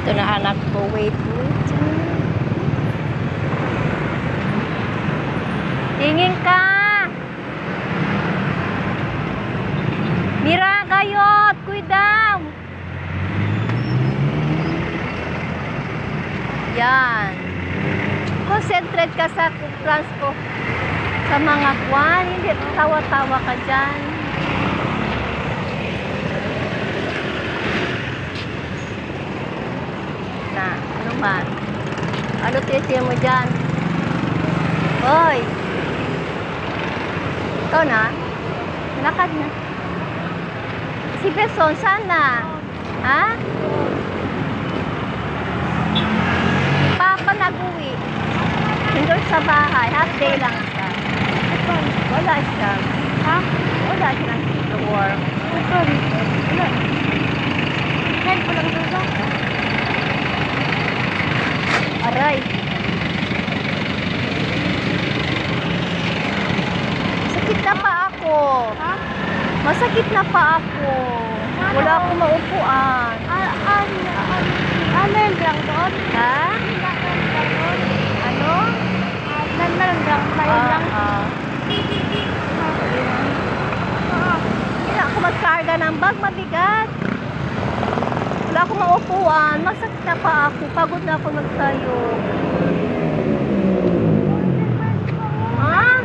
Ito na anak ko. Wait, wait. Tingin ka! Mira, kayot! Kuidam! Yan. Concentrate ka sa plans ko. Sa mga kwan. Hindi tawa-tawa ka dyan. Na, ano man? Ano titiyan mo dyan? Hoy! Ikaw na? Lakad na. Si Beson, sana? Ha? Papa nag-uwi. Nandun sa bahay. Half day lang siya. Wala siya. Ha? Wala siya to work. Wala. Kahit ko lang doon. Aray. Sakit na pa ako. Ha? Masakit na pa ako. Wala akong maupuan. Ano yung lang doon? Ha? Ano? Lang lang. Hindi na ako magkarga ng bag. Mabigat. Wala akong maupuan. Masakit na pa ako. Pagod na ako magsayo. Ha?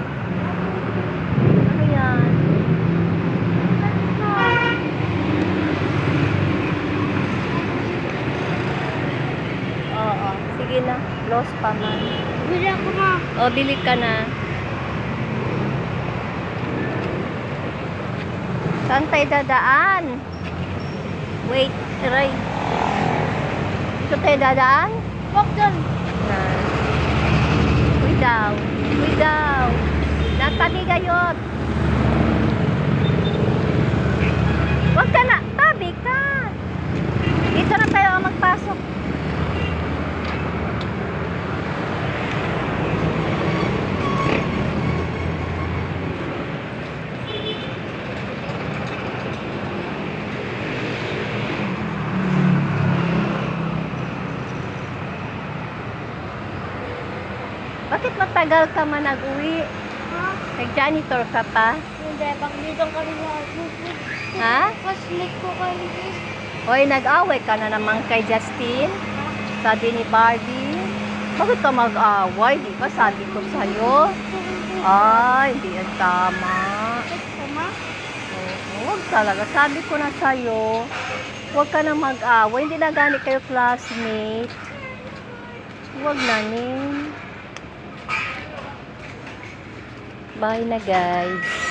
Ano yan? Oo. Sige na. Lost pa man. Bili ako na. O, bili ka na. Saan tayo dadaan? Wait, try. Dito tayo dadaan? Wag dyan. Na. Uy daw. Uy daw. Natabi gayot. Wag ka na. Tabi ka. Dito na tayo ang magpasok. Bakit matagal ka man nag-uwi? Ha? Nag-janitor ka pa? Hindi, pag dito kami sa Ha? Paslik ko kayo, sis. Hoy, nag-away ka na naman kay Justin? Sabi ni Barbie. Bakit ka mag-away? Di ba sabi ko sa'yo? Ay, hindi yan tama. Tama? Oo, huwag talaga. Sabi ko na sa'yo, huwag ka na mag-away. Hindi na gani kayo classmate. Huwag na, Ning. Bye na, guys.